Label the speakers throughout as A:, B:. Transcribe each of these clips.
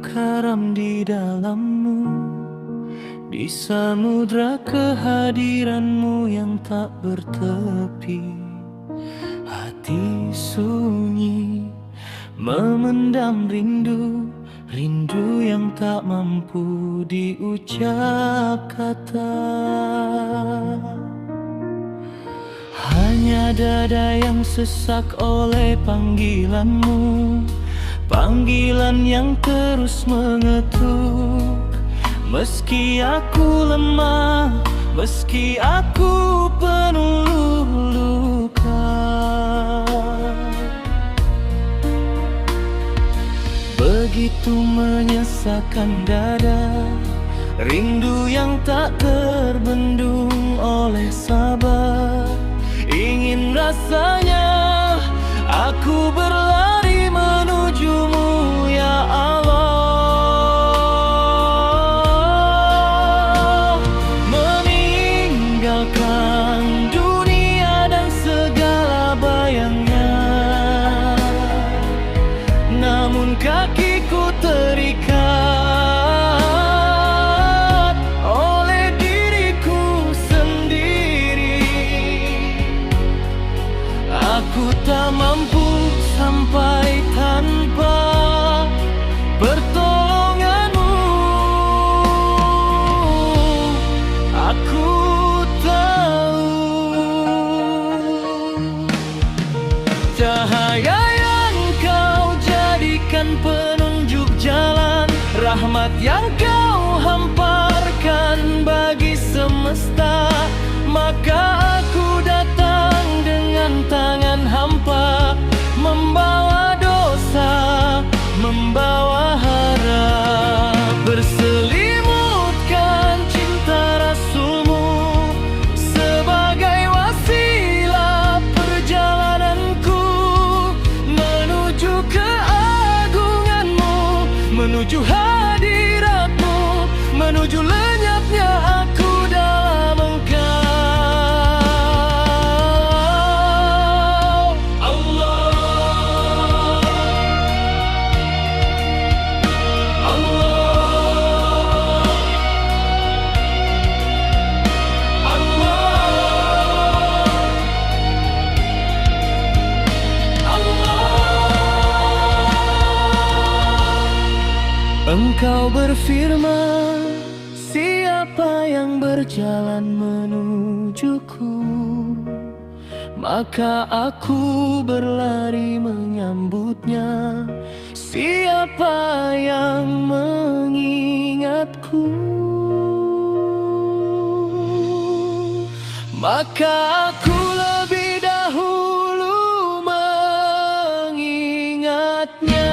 A: karam di dalammu, di samudra kehadiranmu yang tak bertepi. Hati sunyi memendam rindu, rindu yang tak mampu diucap kata. Hanya dada yang sesak oleh panggilanmu, panggilan yang terus mengetuk. Meski aku lemah, meski aku penuh luka, begitu menyesakkan dada, rindu yang tak terbendung oleh sabar. Ingin rasanya aku berlari menujumu, ya Allah. Meninggalkan dunia dan segala bayangnya, namun kakiku terikat oleh diriku sendiri. Aku tak mampu sampai tanpa pertolonganmu. Aku tahu cahaya yang kau jadikan penunjuk jalan, rahmat yang kau hamparkan bagi semesta. Maka aku datang dengan tangan hampa, membawa dosa, membawa harap, berselimutkan cinta Rasulmu sebagai wasilah perjalananku menuju keagunganmu, menuju hadiratmu, menuju lenyapnya aku dalam Engkau. Engkau berfirman, siapa yang berjalan menujuku, maka aku berlari menyambutnya. Siapa yang mengingatku, maka aku lebih dahulu mengingatnya.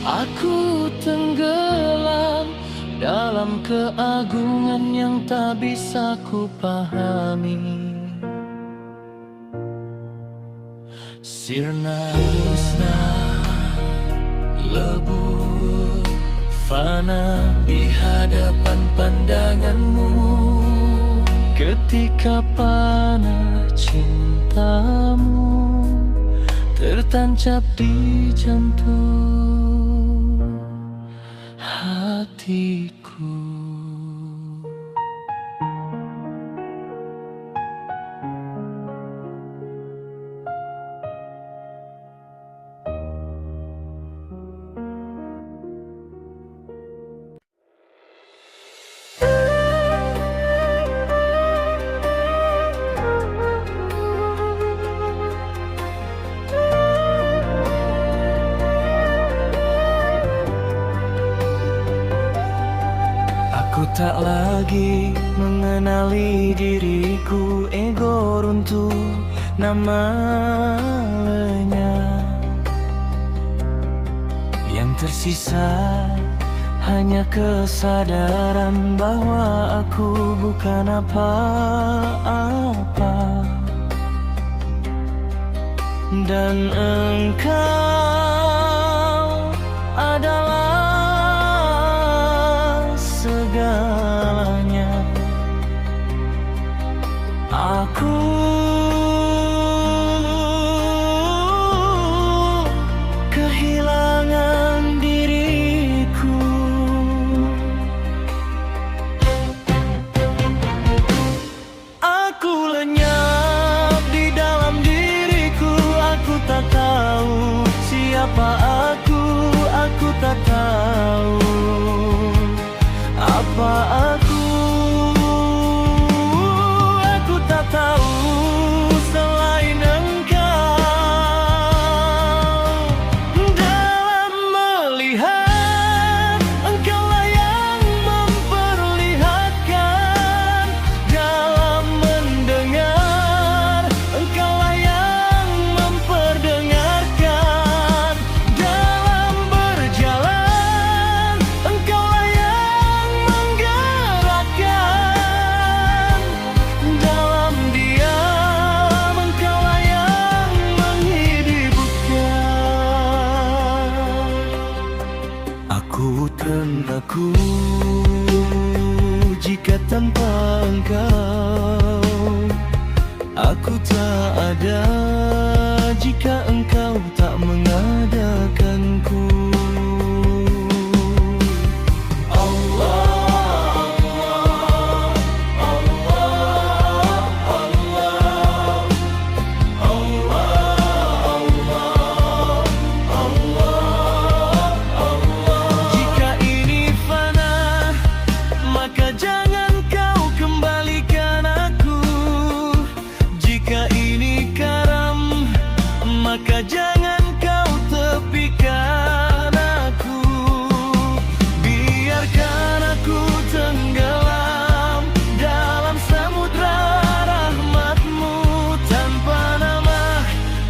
A: Aku tenggelam dalam keagungan yang tak bisa ku pahami. Sirna lebur fana di hadapan pandanganmu, ketika panah cintamu tertancap di jantung hatiku. Aku tak lagi mengenali diriku, ego runtuh nama lenyap. Yang tersisa hanya kesadaran bahwa aku bukan apa-apa, dan engkau adalah segalanya. Aku kehilangan diriku. Aku lenyap di dalam diriku. Aku tak tahu siapa aku tak tahu apa aku tak tahu selain engkau. Dalam melihat, engkaulah yang memperlihatkan. Dalam mendengar, engkaulah yang memperdengarkan. Dalam berjalan, engkaulah yang menggerakkan. Dalam diam, engkaulah yang menghidupkan. Aku ternaku jika tanpa engkau. Aku tak ada jika engkau tak mengadakanku. Jika ini fana, maka jangan kau kembalikan aku. Jika ini karam, maka jangan kau tepikan aku. Biarkan aku tenggelam dalam samudra rahmatmu, tanpa nama,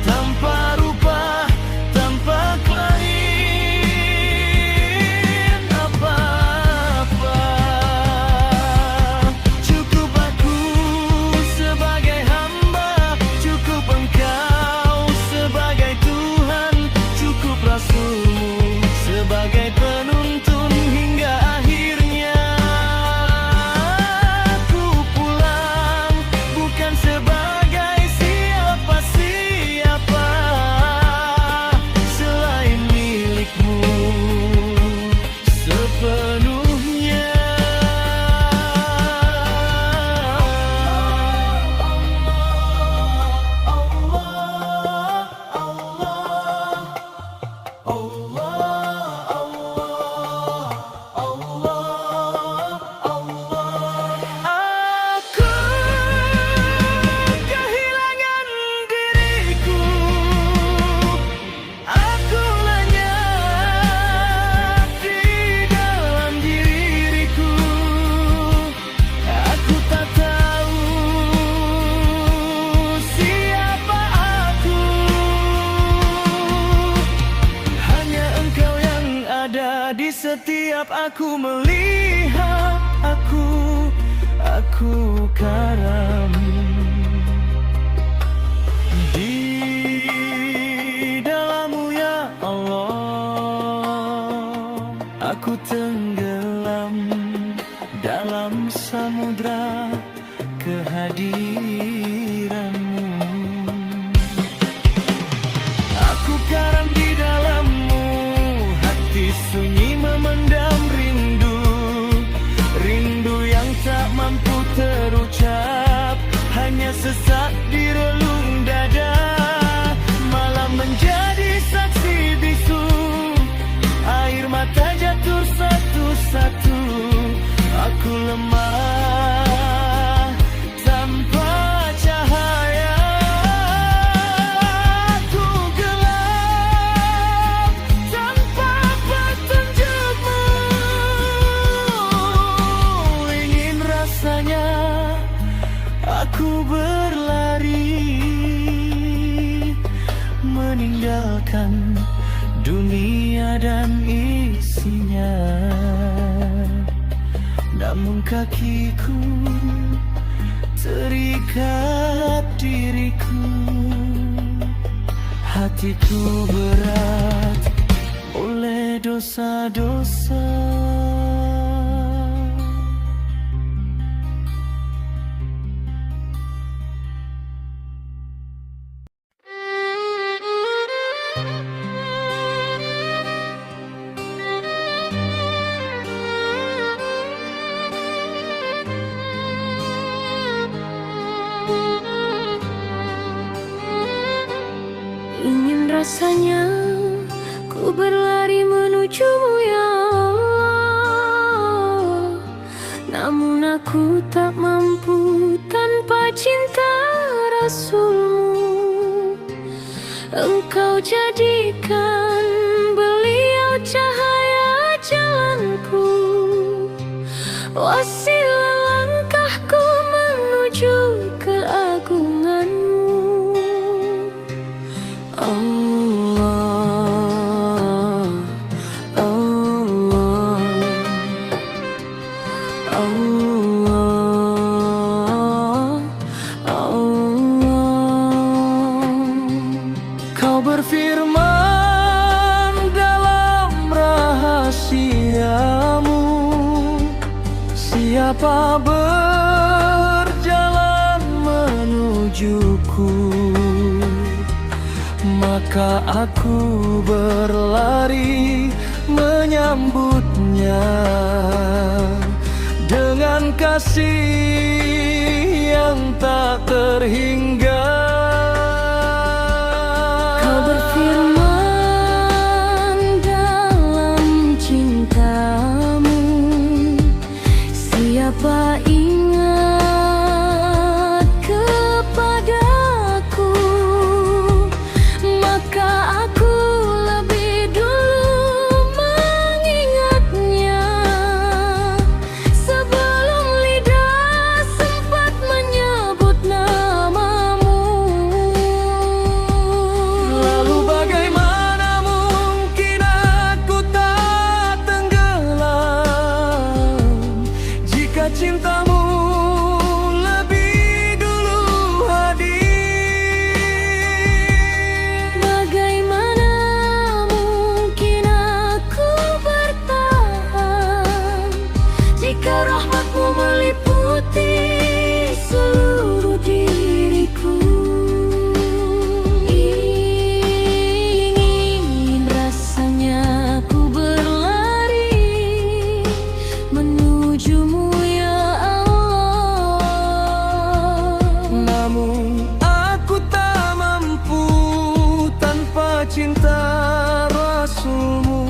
A: tanpa rupa, tanpa klaim apa-apa. Cukup aku sebagai hamba, cukup engkau sebagai Tuhan, cukup Rasulmu sebagai penuntun hingga akhirnya aku pulang, bukan sebagai siapa-siapa selain milikmu sepenuhnya. Aku kehilangan diriku. Aku lenyap di dalam diriku. Aku tak tahu siapa aku. Hanya engkau yang ada di setiap aku melihat. Aku karam di dalam-Mu ya Allah. Aku tenggelam dalam samudra kehadiran-Mu. Aku karam di dalam-Mu, hati sunyi memendam rindu. Rindu yang tak mampu terucap, hanya sesak di relung dada. Malam menjadi saksi bisu, air mata jatuh satu-satu. Aku lemah tanpa dan isinya. Namun kakiku terikat diriku, hatiku berat oleh dosa-dosa.
B: Ingin rasanya ku berlari menujumu ya Allah, namun aku tak mampu tanpa cinta Rasulmu. Engkau jadikan beliau cahaya jalanku, wasilah langkahku menuju keagunganmu. Allah, Allah, Allah, Allah.
A: Kau berfirman dalam rahasiamu, siapa berjalan menujuku, maka aku berlari menyambutnya dengan kasih yang tak terhingga.
B: Kau berfirman dalam cintamu, siapa ingat kepadaku, maka aku lebih dulu mengingatnya sebelum lidah sempat menyebut namamu.
A: Lalu bagaimana mungkin aku tak tenggelam jika cintamu lebih dulu hadir?
B: Bagaimana mungkin aku bertahan jika rahmatmu meliputi seluruh diriku? Ingin rasanya ku berlari menujumu ya Allah,
A: Namun aku tak mampu tanpa cinta Rasulmu.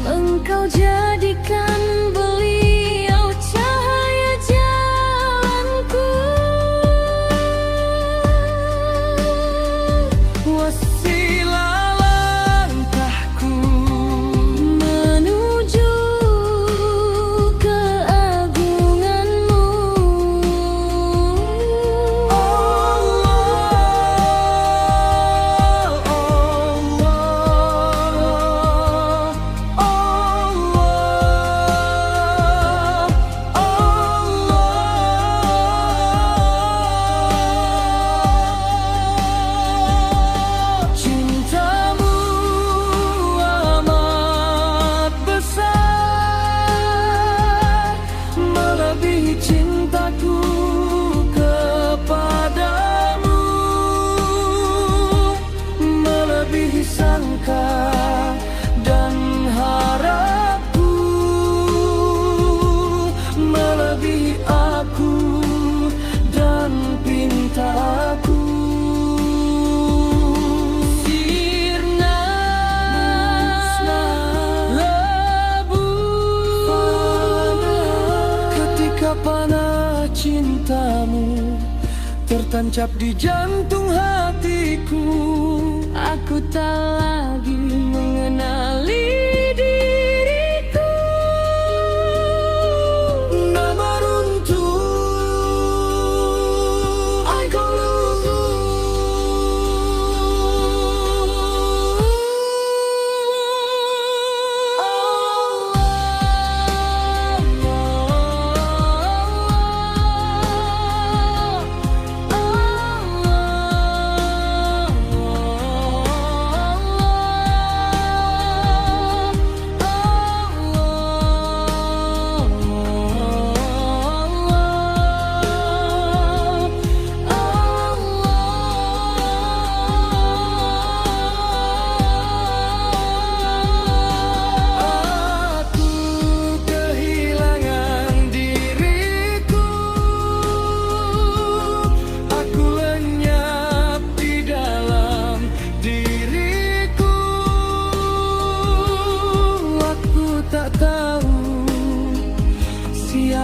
B: Engkau jadikan beliau cahaya jalanku,
A: Wasilah langkahku
B: menuju keagunganmu.
A: Cintamu amat besar, melebihi cintaku kepadamu, melebihi sangka dan harapku, melebihi aku dan pintaku. Sirna lebur ketika panah cintamu tertancap di jantung hatiku.
B: Aku tak lagi mengenali diriku.
A: Nama runtuh I go lose.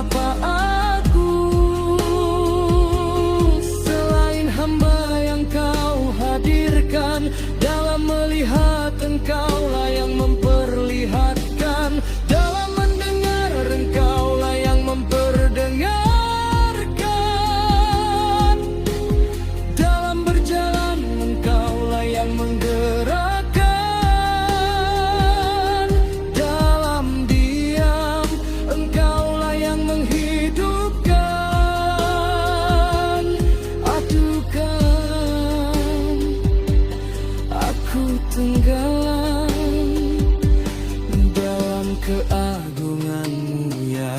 A: siapa aku selain hamba yang kau hadirkan. Dalam melihat engkaulah yang memperlihatkan, dalam mendengar engkaulah yang memperdengarkan, dalam berjalan engkaulah yang menggerakkan, dalam diam engkaulah yang menghidupkan. Aduhkan aku tenggelam dalam keagungan-Mu ya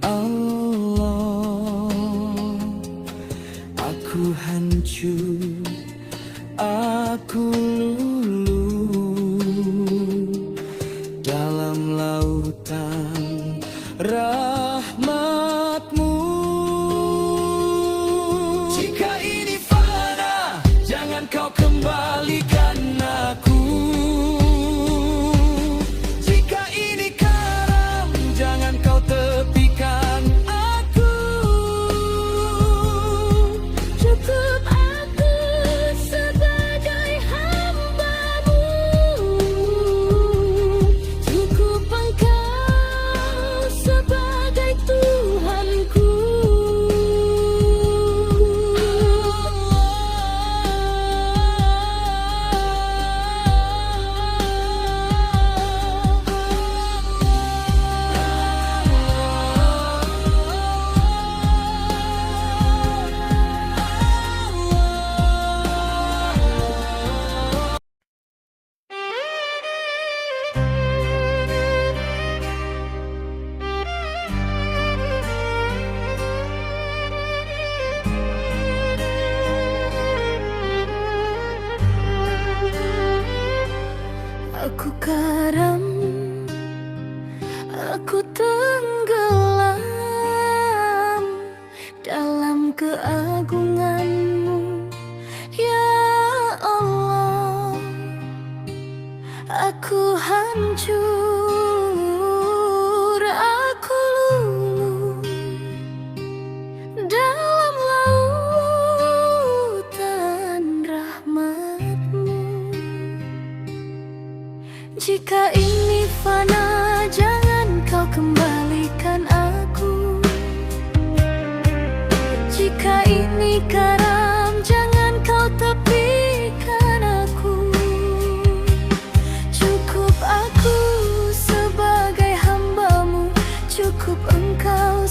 A: Allah. Aku hancur, aku luluh dalam lautan rahmat-Mu. Jika ini fana, jangan kau kembalikan aku. Jika ini karam, jangan kau tepikan aku.
B: Cukup aku sebagai hamba-Mu, cukup Engkau sebagai Tuhanku. Aku karam, aku tenggelam dalam keagungan-Mu ya Allah. Aku hancur, aku luluh dalam lautan rahmat-Mu. Jika ini fana, jangan kau kembalikan aku. Jika ini karam, jangan kau tepikan aku. Cukup aku sebagai hamba-Mu, cukup Engkau